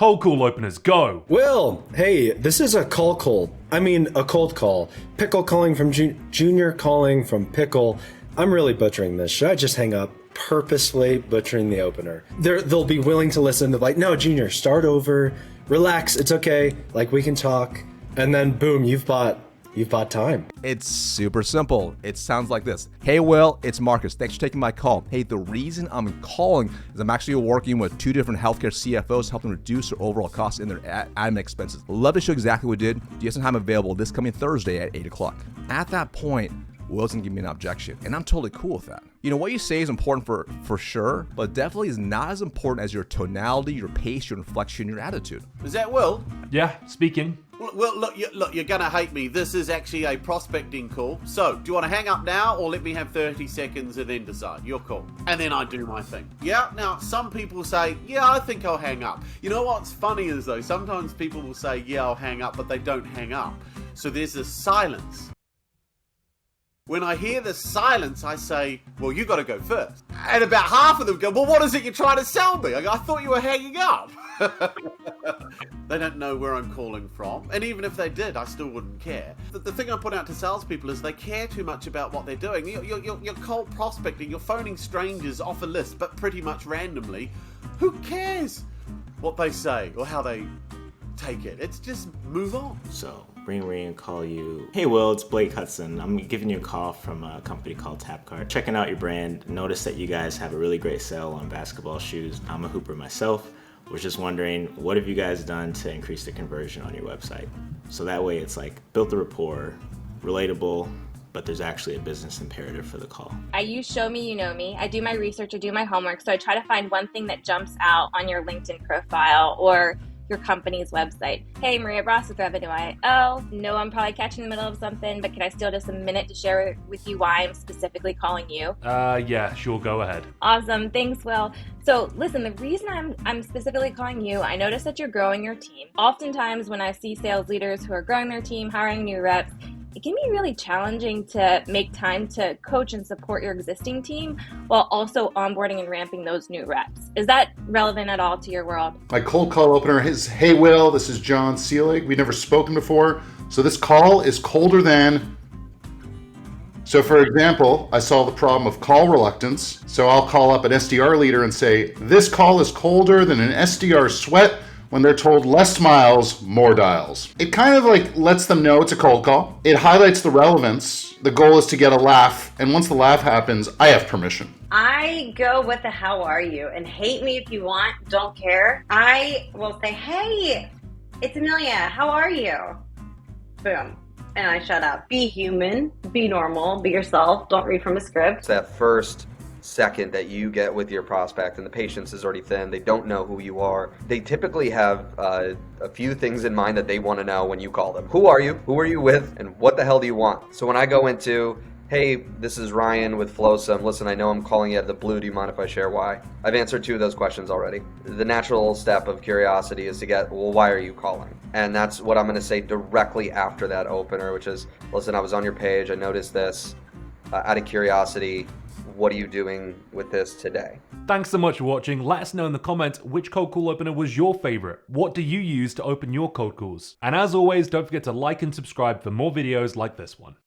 Cold call openers, go! Will, hey, this is a cold call. Pickle calling from Junior calling from Pickle. I'm really butchering this. Should I just hang up? Purposefully butchering the opener. They'll be willing to listen. They're like, no, Junior, start over. Relax, it's okay. Like, we can talk. And then boom, you've bought time. It's super simple. It sounds like this. Hey, Will, it's Marcus. Thanks for taking my call. Hey, the reason I'm calling is I'm actually working with 2 different healthcare CFOs helping reduce their overall costs and their admin expenses. Love to show exactly what we did. Do you have some time available this coming Thursday at 8 o'clock? At that point, Will's gonna give me an objection, and I'm totally cool with that. You know, what you say is important for sure, but definitely is not as important as your tonality, your pace, your inflection, your attitude. Is that Will? Yeah, speaking. Well, look, you're gonna hate me. This is actually a prospecting call. So, do you want to hang up now, or let me have 30 seconds and then decide? Your call. And then I do my thing. Yeah, now, some people say, yeah, I think I'll hang up. You know what's funny is, though, sometimes people will say, yeah, I'll hang up, but they don't hang up. So there's this silence. When I hear the silence, I say, well, you got to go first. And about half of them go, well, what is it you're trying to sell me? I thought you were hanging up. They don't know where I'm calling from. And even if they did, I still wouldn't care. The thing I put out to salespeople is they care too much about what they're doing. You're cold prospecting, you're phoning strangers off a list, but pretty much randomly. Who cares what they say or how they take it? It's just move on. So, ring and call you. Hey Will, it's Blake Hudson. I'm giving you a call from a company called Tapcart. Checking out your brand. Noticed that you guys have a really great sale on basketball shoes. I'm a hooper myself. Was just wondering, what have you guys done to increase the conversion on your website? So that way it's like built the rapport, relatable, but there's actually a business imperative for the call. I use Show Me, You Know Me. I do my research, I do my homework. So I try to find one thing that jumps out on your LinkedIn profile or your company's website. Hey, Maria Bross with Revenue IO. No, I'm probably catching in the middle of something, but can I steal just a minute to share with you why I'm specifically calling you? Yeah, sure, go ahead. Awesome, thanks, Will. So listen, the reason I'm specifically calling you, I noticed that you're growing your team. Oftentimes when I see sales leaders who are growing their team, hiring new reps, it can be really challenging to make time to coach and support your existing team while also onboarding and ramping those new reps. Is that relevant at all to your world? My cold call opener is, hey Will, this is Jon Selig. We've never spoken before, so this call is colder than... So for example, I solve the problem of call reluctance, so I'll call up an SDR leader and say, this call is colder than an SDR sweat when they're told less miles, more dials. It kind of like lets them know it's a cold call. It highlights the relevance. The goal is to get a laugh, and once the laugh happens, I have permission. I go with the how are you, and hate me if you want, don't care. I will say, hey, it's Amelia, how are you? Boom. And I shut up. Be human, be normal, be yourself, don't read from a script. It's that first second that you get with your prospect and the patience is already thin. They don't know who you are. They typically have a few things in mind that they want to know when you call them. Who are you? Who are you with? And what the hell do you want? So when I go into, hey, this is Ryan with Flowsome. Listen, I know I'm calling you out of the blue. Do you mind if I share why? I've answered 2 of those questions already. The natural step of curiosity is to get, well, why are you calling? And that's what I'm going to say directly after that opener, which is, listen, I was on your page. I noticed this. Out of curiosity, what are you doing with this today? Thanks so much for watching. Let us know in the comments which cold call opener was your favorite. What do you use to open your cold calls? And as always, don't forget to like and subscribe for more videos like this one.